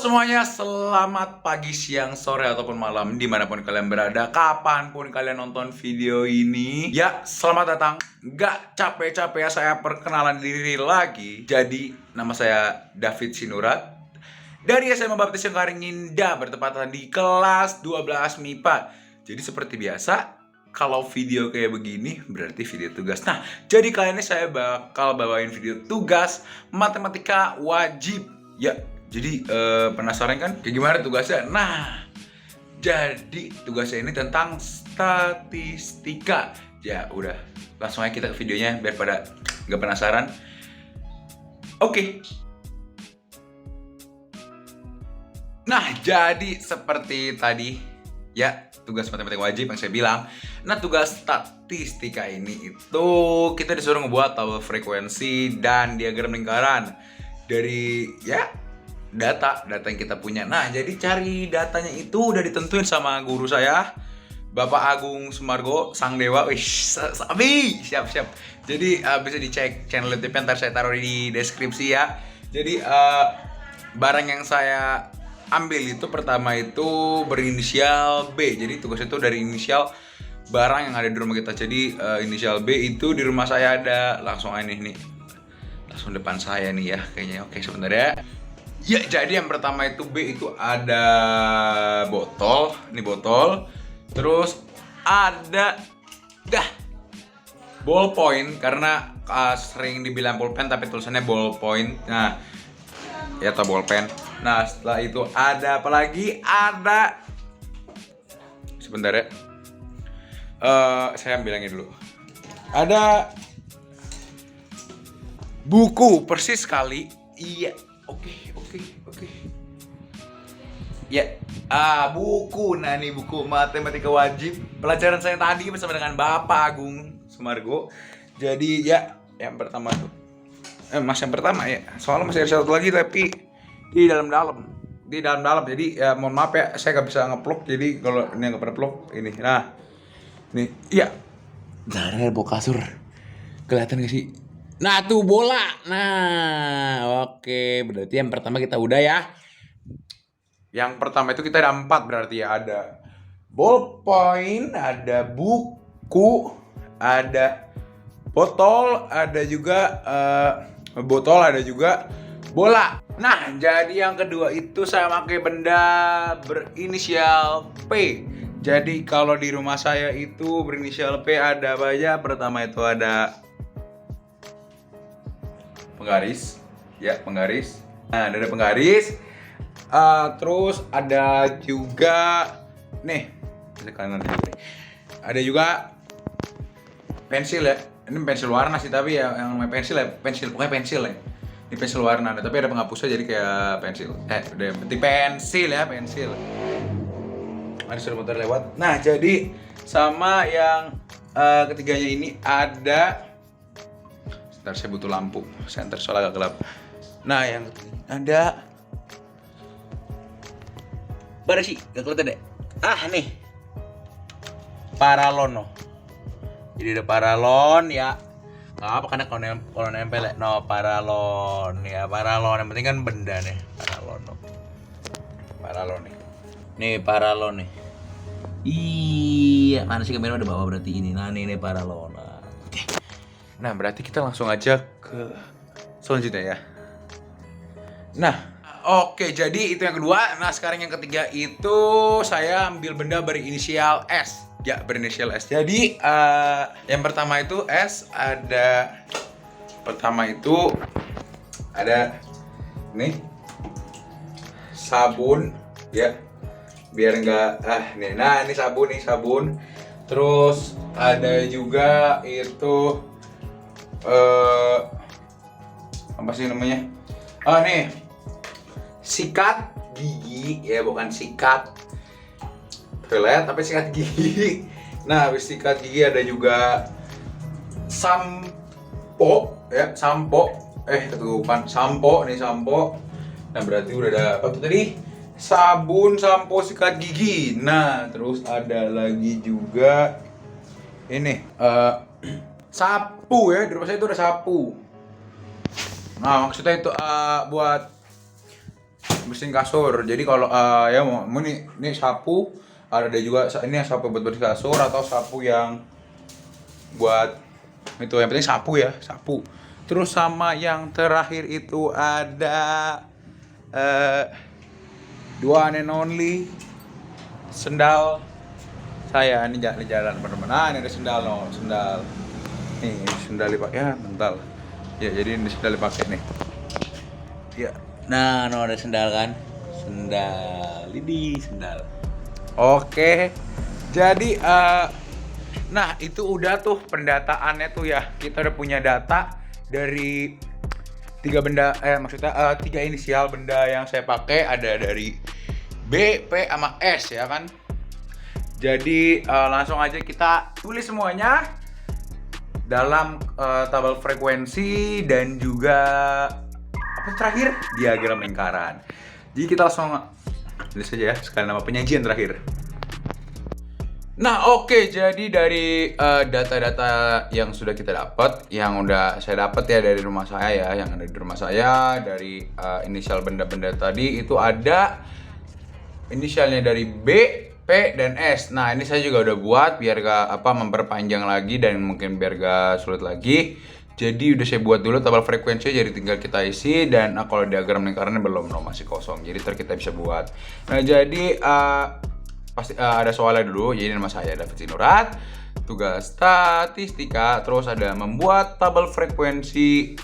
semuanya, selamat pagi, siang, sore, ataupun malam dimanapun kalian berada, kapanpun kalian nonton video ini. Ya, selamat datang. Gak capek-capek ya saya perkenalan diri lagi. Jadi, nama saya David Sinurat dari SMA Baptis Sengkaring Indah, bertepatan di kelas 12 MIPA. Jadi seperti biasa, kalau video kayak begini berarti video tugas. Nah, jadi kali ini saya bakal bawain video tugas matematika wajib. Ya, jadi penasaran kan kayak gimana tugasnya? Nah, jadi tugasnya ini tentang statistika. Ya udah, langsung aja kita ke videonya biar pada nggak penasaran. Oke. Nah, jadi seperti tadi ya, tugas matematika wajib yang saya bilang. Nah, tugas statistika ini itu kita disuruh ngebuat tabel frekuensi dan diagram lingkaran dari ya data yang kita punya. Nah, jadi cari datanya itu udah ditentuin sama guru saya, Bapak Agung Sumargo, Sang Dewa. Wih, sabi, siap. Jadi bisa dicek channel YouTube-nya, ntar saya taruh di deskripsi ya. Jadi barang yang saya ambil itu pertama itu berinisial B. Jadi tugas itu dari inisial barang yang ada di rumah kita. Jadi inisial B itu di rumah saya ada. Langsung aja nih. Langsung depan saya nih ya kayaknya. Oke, sebentar ya. Ya, jadi yang pertama itu B itu ada botol. Ini botol. Terus ada ballpoint, karena sering dibilang pulpen tapi tulisannya ballpoint. Nah, ya atau ballpen. Nah, setelah itu ada apa lagi? Ada, sebentar ya. Saya bilangin dulu. Ada buku persis sekali. Iya, oke. Ya, buku. Nah, ini buku matematika wajib pelajaran saya tadi bersama dengan Bapak Agung Sumargo. Jadi ya, yang pertama tuh yang pertama ya. Soalnya masih ada satu lagi tapi di dalam. Jadi ya mohon maaf ya, saya nggak bisa ngeplok. Jadi kalau ini nggak pernah plok ini. Nah, ini iya. Darah bawa kasur. Kelihatan gak sih? Nah, tuh bola. Nah, oke. Berarti yang pertama kita udah ya. Yang pertama itu kita ada 4 berarti ya. Ada ballpoint, ada buku, ada botol, ada juga bola. Nah, jadi yang kedua itu saya pakai benda berinisial P. Jadi kalau di rumah saya itu berinisial P ada apa aja? Pertama itu ada penggaris. Ya, penggaris. Nah, ada penggaris. Terus ada juga nih, ada juga pensil ya. Ini pensil warna sih, tapi ya yang namanya pensil ya, pokoknya pensil ya. Ini pensil warna, tapi ada penghapusnya jadi kayak pensil. Udah yang penting pensil ya, pensil. Ada sudah motor lewat. Nah, jadi sama yang ketiganya ini ada. Sebentar, saya butuh lampu. Center soalnya agak gelap. Nah, yang ada mana sih? Gak kelihatan deh. Nih. Paralono. Jadi ada paralon ya. Gak apa karena kalau nempel ya. No, paralon ya, paralon. Yang penting kan benda nih. Paralon nih. Nih paralon nih. Iya, mana sih kamera udah bawa berarti ini. Nah, ini paralon. Oke. Nah, berarti kita langsung aja ke selanjutnya ya. Nah, oke, jadi itu yang kedua. Nah, sekarang yang ketiga itu saya ambil benda berinisial S. Ya, berinisial S. Jadi yang pertama itu S ada. Pertama itu ada nih sabun ya. Biar enggak nih. Nah, ini sabun. Terus ada juga itu apa sih namanya? Nih. Sikat gigi ya, bukan sikat toilet tapi sikat gigi. Nah, habis sikat gigi ada juga sampo ya, sampo. Ketutupan sampo nih, sampo. Nah, berarti udah ada apa tuh tadi? Sabun, sampo, sikat gigi. Nah, terus ada lagi juga ini sapu ya. Di rumah saya itu ada sapu. Nah, maksudnya itu buat bersihin kasur. Jadi kalau ya mau ini sapu, ada juga ini yang sapu buat bersih kasur atau sapu yang buat itu, yang penting sapu ya, sapu. Terus sama yang terakhir itu ada dua and only sendal saya. Ini jalan teman-teman. Ini ada sendal, no, sendal. Nih, sendal dipakai ya, mental. Ya, jadi ini sendal dipakai nih. Ya. Nah, no, ada sendal kan? Sendal. Ini sendal. Oke. Jadi nah, itu udah tuh pendataannya tuh ya. Kita udah punya data dari tiga benda, maksudnya tiga inisial benda yang saya pakai, ada dari B, P, sama S ya kan. Jadi langsung aja kita tulis semuanya dalam tabel frekuensi dan juga apa terakhir, diagram lingkaran. Jadi kita langsung tulis aja ya, sekalian nama penyajian terakhir. Nah, oke, jadi dari data-data yang sudah kita dapat, yang udah saya dapat ya dari rumah saya ya, yang ada di rumah saya, dari inisial benda-benda tadi itu ada inisialnya dari B, P, dan S. Nah, ini saya juga udah buat biar gak memperpanjang lagi dan mungkin biar gak sulit lagi. Jadi udah saya buat dulu tabel frekuensi, jadi tinggal kita isi. Dan kalau diagram lingkarannya belum, masih kosong. Jadi ntar kita bisa buat. Nah, jadi pasti ada soalnya dulu. Jadi nama saya David Sinurat, tugas statistika. Terus ada membuat tabel frekuensi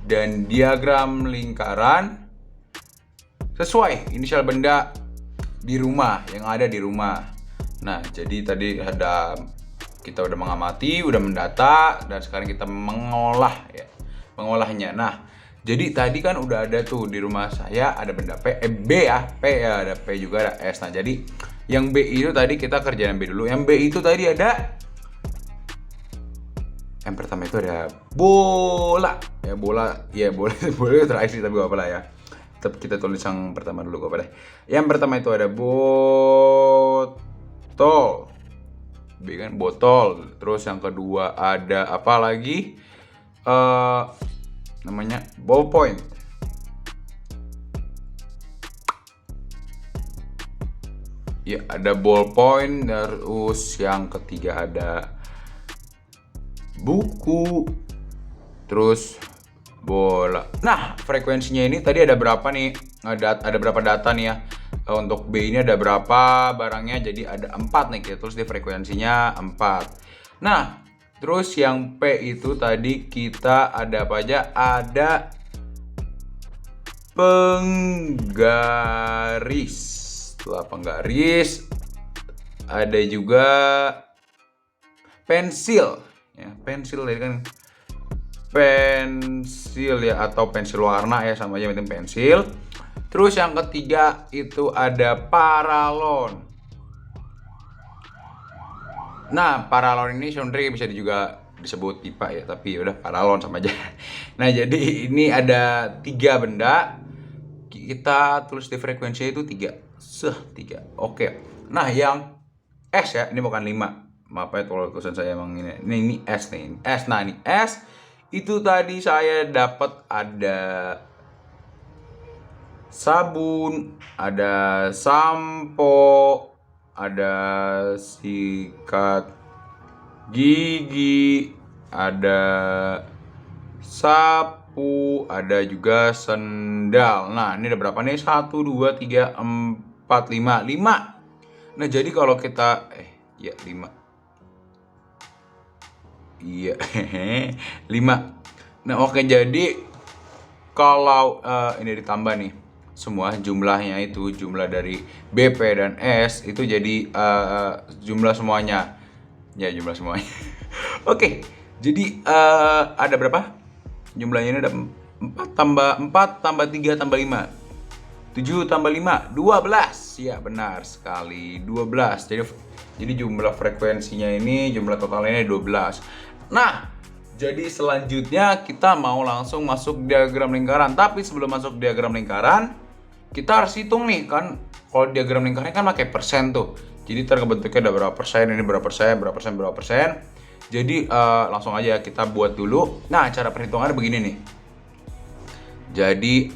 dan diagram lingkaran sesuai inisial benda di rumah, yang ada di rumah. Nah, jadi tadi kita udah mengamati, udah mendata, dan sekarang kita mengolahnya. Nah, jadi tadi kan udah ada tuh di rumah saya ada benda B ya, P ya, ada P juga, ada S. Nah, jadi yang B itu tadi kita kerjain B dulu. Yang B itu tadi ada, yang pertama itu ada bola. Ya, bola terakhir sih, tapi gak apa lah ya. Kita tulis yang pertama dulu, gak apa deh. Yang pertama itu ada botol. B kan, botol. Terus yang kedua ada apa lagi? Namanya ballpoint. Ya, ada ballpoint. Terus yang ketiga ada buku. Terus bola. Nah, frekuensinya ini tadi ada berapa nih? Ada berapa data nih ya? Untuk B ini ada berapa barangnya? Jadi ada 4 nih. Kita tulis di frekuensinya 4. Nah, terus yang P itu tadi kita ada apa aja? Ada penggaris. Setelah penggaris ada juga pensil. Ya, pensil tadi kan pensil ya, atau pensil warna ya, sama aja penting pensil. Terus yang ketiga itu ada paralon. Nah, paralon ini sebenarnya bisa juga disebut pipa ya, tapi udah paralon sama aja. Nah, jadi ini ada 3 benda. Kita tulis di frekuensinya itu 3. 3. Oke. Nah, yang S ya, ini bukan 5. Maaf ya kalau tulisan saya emang ini S nih. S. Nah, ini S. Itu tadi saya dapat ada sabun, ada sampo, ada sikat gigi, ada sapu, ada juga sendal. Nah, ini ada berapa nih? 1, 2, 3, 4, 5. 5. Nah, jadi kalau kita 5. Iya, 5. Nah, oke, jadi kalau ini ditambah nih semua jumlahnya, itu jumlah dari BP dan S itu jadi jumlah semuanya. Ya, jumlah semuanya. Oke, jadi ada berapa? Jumlahnya ini ada 4 tambah 4 tambah 3 tambah 5. 7 tambah 5, 12. Ya, benar sekali, 12. Jadi jumlah frekuensinya ini, jumlah totalnya 12. Nah, jadi selanjutnya kita mau langsung masuk diagram lingkaran. Tapi sebelum masuk diagram lingkaran, kita harus hitung nih kan. Kalau diagram lingkaran kan pakai persen tuh. Jadi terbentuknya ada berapa persen, ini berapa persen, berapa persen, berapa persen. Jadi langsung aja kita buat dulu. Nah, cara perhitungannya begini nih. Jadi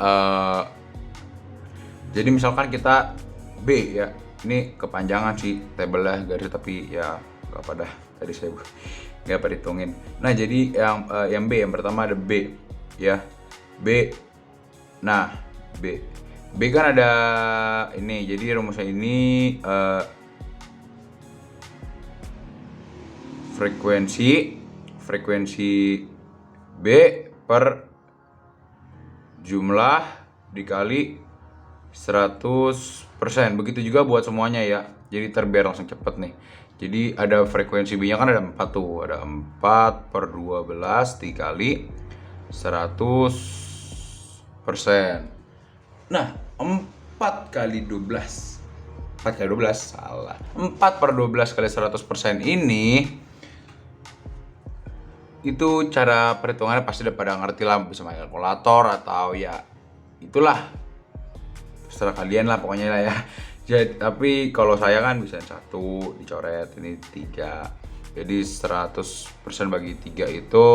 Jadi misalkan kita B ya, ini kepanjangan sih tabelnya garis, tapi ya nggak pada tadi saya nggak perhitungin. Nah jadi yang B, yang pertama ada B ya, B. Nah B kan ada ini, jadi rumusnya ini frekuensi B per jumlah dikali 100%. Begitu juga buat semuanya ya. Jadi biar langsung cepet nih. Jadi ada frekuensi B nya kan ada 4 tuh. Ada 4 per 12 dikali 100%. Nah 4 kali 12 4 kali 12 salah. 4 per 12 kali 100% ini, itu cara perhitungannya pasti udah pada ngerti lah, bisa pakai kalkulator atau ya itulah terserah kalian lah pokoknya lah ya. Jadi, tapi kalau saya kan bisa 1 dicoret, ini 3, jadi 100% bagi 3 itu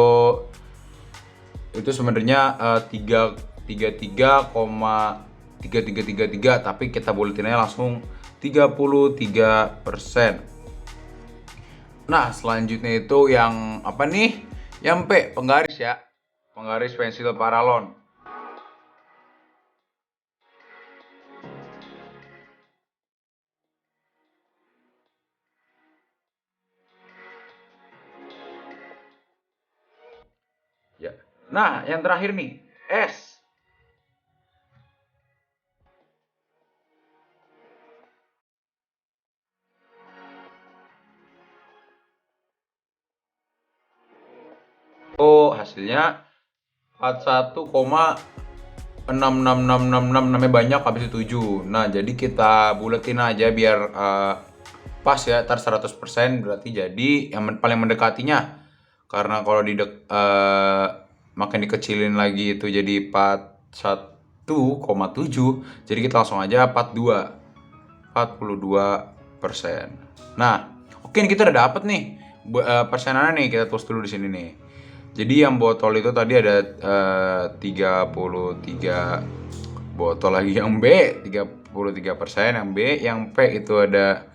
sebenarnya 33,3333, tapi kita buletinnya langsung 33%. Nah selanjutnya itu yang apa nih? Yang P, penggaris ya, penggaris pensil paralon. Ya. Nah, yang terakhir nih, S. Oh, hasilnya 41,666666, namanya banyak habis itu 7. Nah, jadi kita buletin aja biar pas ya, tar 100% berarti jadi yang paling mendekatinya. Karena kalau makin dikecilin lagi itu jadi 41,7, jadi kita langsung aja 42%. Nah, oke nih kita udah dapet nih persenannya nih, kita tulis dulu di sini nih. Jadi yang botol itu tadi ada 33 botol, lagi yang B 33%, yang B, yang P itu ada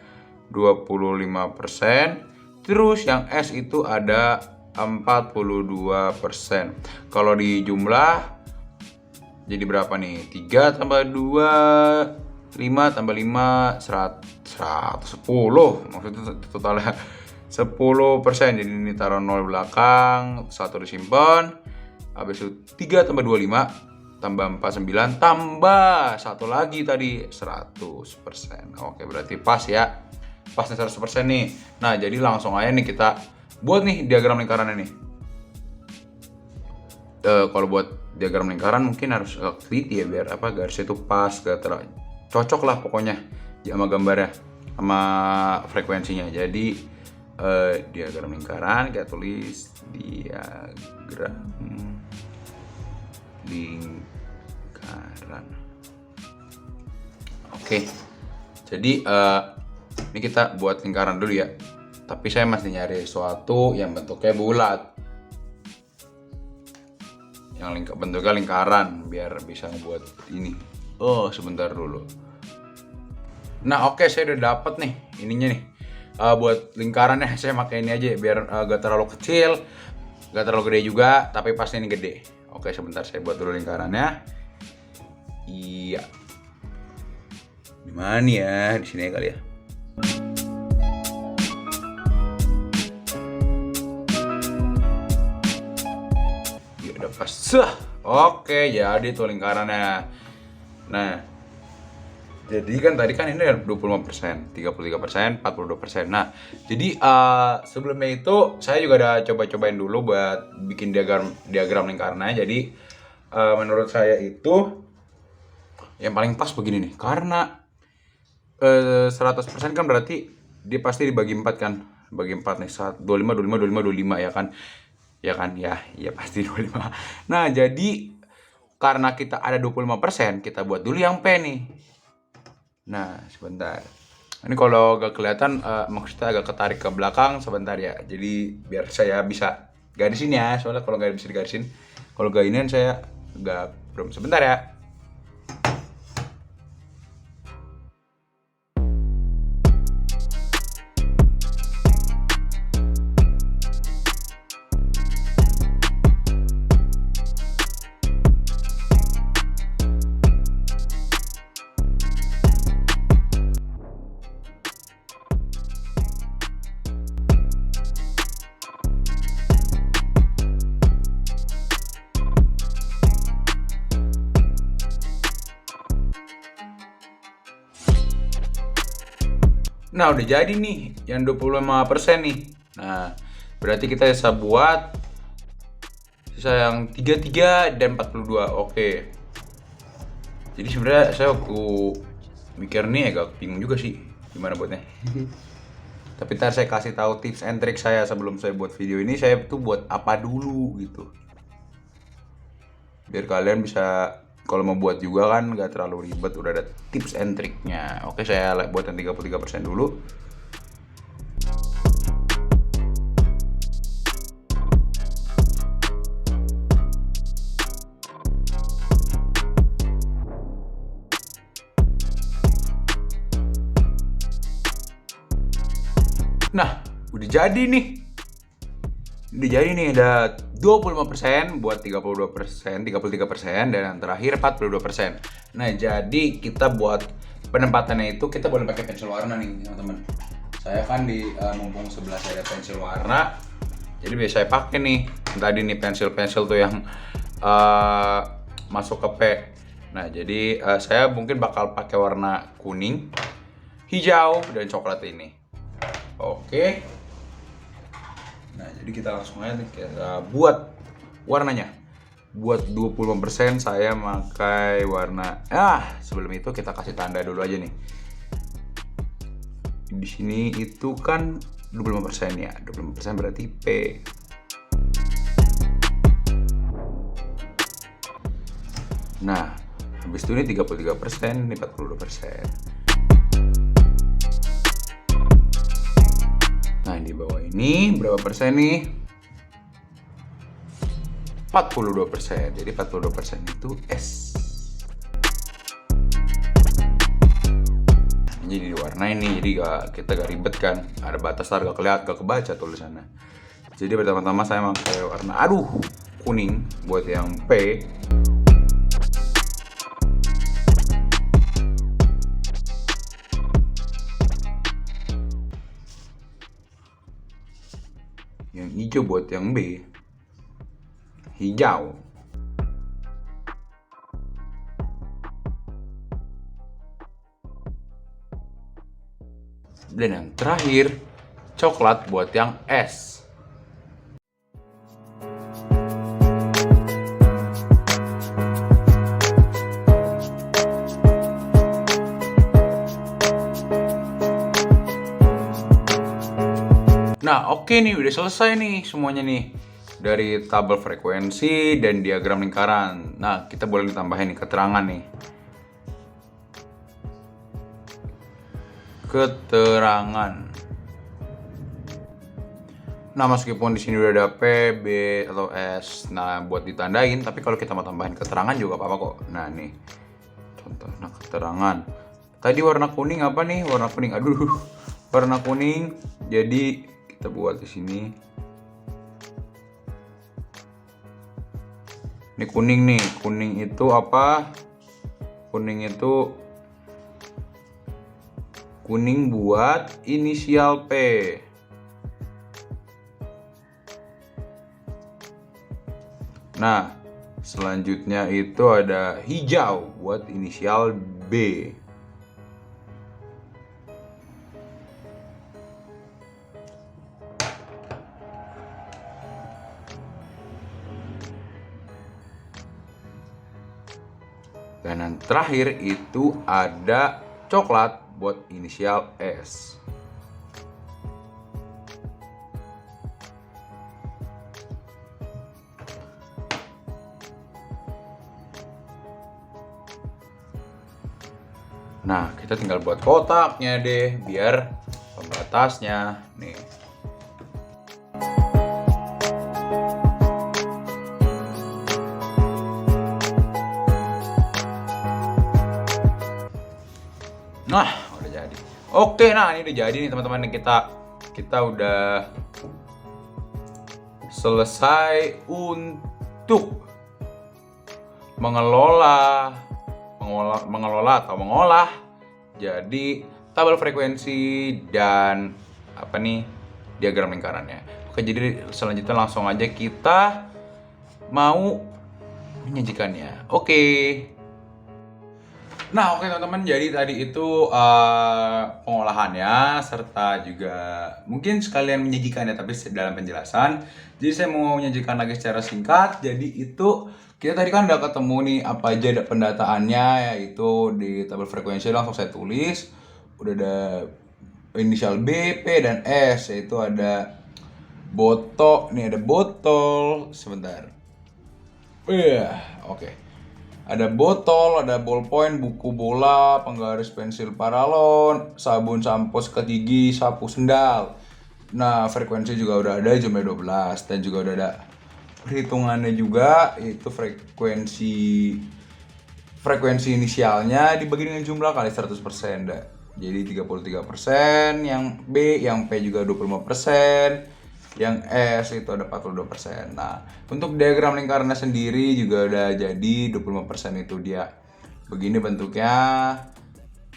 25%, terus yang S itu ada 42%. Kalau di jumlah jadi berapa nih? 3 tambah 2, 5 tambah 5, 110. Maksudnya totalnya 10%. Jadi ini taruh 0 belakang, 1 disimpan. Habis itu 3 tambah 25 tambah 49 tambah 1 lagi tadi 100%. Oke, berarti pas ya. Pas nih 100% nih. Nah, jadi langsung aja nih kita buat nih diagram lingkarannya nih. Kalau buat diagram lingkaran mungkin harus teliti ya, biar garisnya itu pas, cocok lah pokoknya ya sama gambarnya, sama frekuensinya. Jadi diagram lingkaran kita tulis diagram lingkaran. Oke. Jadi ini kita buat lingkaran dulu ya. Tapi saya masih nyari sesuatu yang bentuknya bulat, yang bentuknya lingkaran, biar bisa buat ini. Oh, sebentar dulu. Nah, oke, saya udah dapet nih ininya nih. Buat lingkarannya saya pakai ini aja biar gak terlalu kecil, gak terlalu gede juga, tapi pasti ini gede. Oke, sebentar saya buat dulu lingkarannya. Iya. Di mana nih ya? Di sini kali ya. Ya udah pas. Oke, jadi tuh lingkarannya. Nah, jadi kan tadi kan ini ada 25%, 33%, 42%. Nah, jadi sebelumnya itu saya juga udah coba-cobain dulu buat bikin diagram lingkarannya. Jadi menurut saya itu yang paling pas begini nih. Karena 100% kan berarti dia pasti dibagi 4 kan. Bagi 4 nih, 25, 25, 25, 25 ya kan. Ya kan, ya pasti 25. Nah, jadi karena kita ada 25%, kita buat dulu yang P nih. Nah, sebentar. Ini kalau gak kelihatan, maksudnya agak ketarik ke belakang sebentar ya. Jadi biar saya bisa garisin ya. Soalnya kalau gak bisa digarisin, kalau gak inian saya belum. Sebentar ya. Nah, udah jadi nih yang 25% nih. Nah, berarti kita bisa buat sisa yang 33 dan 42. Oke. Jadi sebenarnya saya waktu mikir nih agak bingung juga sih gimana buatnya. Tapi ntar saya kasih tahu tips and trick saya sebelum saya buat video ini, saya tuh buat apa dulu gitu. Biar kalian bisa kalau mau buat juga kan nggak terlalu ribet, udah ada tips and triknya. Oke, saya buat yang 33% dulu. Nah, udah jadi nih. Udah jadi nih, ada 25% buat 32%, 33%, dan yang terakhir 42%. Nah, jadi kita buat penempatannya itu kita boleh pakai pensil warna nih, teman-teman. Saya kan mumpung sebelah saya ada pensil warna, jadi biasa saya pakai nih. Tadi nih pensil-pensil tuh yang masuk ke P. Nah, jadi saya mungkin bakal pakai warna kuning, hijau, dan coklat ini. Oke. Nah, jadi kita langsung aja kita buat warnanya. Buat 25% saya pakai warna. Sebelum itu kita kasih tanda dulu aja nih. Di sini itu kan 25% ya. 25% berarti P. Nah, habis itu ini 33%, ini 42%. Nah, di bawah ini berapa persen nih? 42%. Jadi 42% itu S. Jadi diwarnain nih, jadi kita gak ribet kan. Ada batas gak kelihatan, gak kebaca tulisannya. Jadi pertama-tama saya pakai warna kuning buat yang P. Yang hijau buat yang B. Hijau. Dan yang terakhir coklat buat yang S. Nah, oke nih, udah selesai nih semuanya nih. Dari tabel frekuensi dan diagram lingkaran. Nah, kita boleh ditambahin nih keterangan nih. Keterangan. Nah, meskipun di sini udah ada P, B, atau S, nah buat ditandain, tapi kalau kita mau tambahin keterangan juga apa-apa kok. Nah, nih. Contoh, nah keterangan. Tadi warna kuning apa nih? Warna kuning. Warna kuning. Jadi kita buat di sini. Ini kuning nih. Kuning itu apa? Kuning itu kuning buat inisial P. Nah, selanjutnya itu ada hijau buat inisial B. Dan yang terakhir itu ada coklat buat inisial S. Nah, kita tinggal buat kotaknya deh, biar pembatasnya nih. Nah, udah jadi. Oke, nah ini udah jadi nih teman-teman. Kita udah selesai untuk mengolah atau mengolah jadi tabel frekuensi dan apa nih diagram lingkarannya. Oke, jadi selanjutnya langsung aja kita mau menyajikannya. Oke. Nah, oke teman-teman, jadi tadi itu pengolahannya serta juga mungkin sekalian menyajikannya tapi dalam penjelasan. Jadi saya mau menyajikan lagi secara singkat. Jadi itu kita tadi kan udah ketemu nih apa aja ada pendataannya, yaitu di tabel frekuensi langsung saya tulis. Udah ada inisial B, P, dan S, yaitu ada nih ada botol, sebentar. Iya, oke. Ada botol, ada ballpoint, buku bola, penggaris pensil paralon, sabun sampo sikat gigi, sapu sendal. Nah, frekuensi juga udah ada, jumlah 12. Dan juga udah ada perhitungannya juga, itu frekuensi inisialnya dibagi dengan jumlah kali 100%. Jadi 33%, yang B, yang P juga 25%, yang S itu ada 42%. Nah, untuk diagram lingkarannya sendiri juga udah jadi 25% itu dia. Begini bentuknya,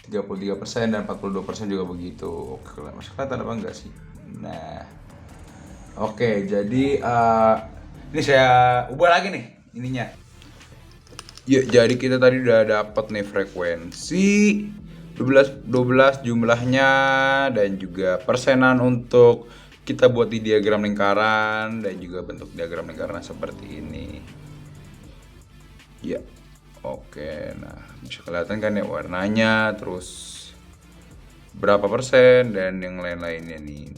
33% dan 42% juga begitu. Oke, masih kelihatan apa enggak sih? Nah, oke, jadi ini saya ubah lagi nih ininya. Ya, jadi kita tadi udah dapat nih frekuensi 12 jumlahnya dan juga persenan untuk kita buat di diagram lingkaran dan juga bentuk diagram lingkaran seperti ini. Ya. Oke, nah bisa kelihatan kan ya warnanya, terus berapa persen dan yang lain-lainnya nih.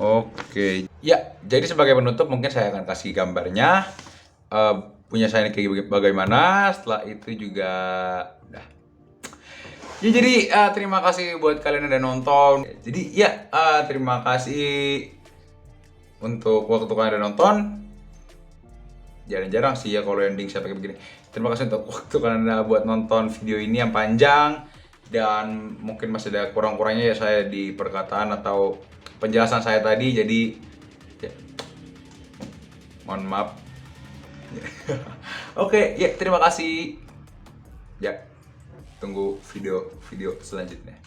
Oke. Ya, jadi sebagai penutup mungkin saya akan kasih gambarnya. Punya saya ini kayak bagaimana. Setelah itu juga udah. Ya, jadi terima kasih buat kalian yang udah nonton. Jadi ya terima kasih untuk waktu kalian udah nonton. Jarang-jarang sih ya kalau ending saya pakai begini. Terima kasih untuk waktu kalian udah buat nonton video ini yang panjang. Dan mungkin masih ada kurang-kurangnya ya saya di perkataan atau penjelasan saya tadi. Jadi ya, mohon maaf. Oke, ya terima kasih. Ya, tunggu video selanjutnya.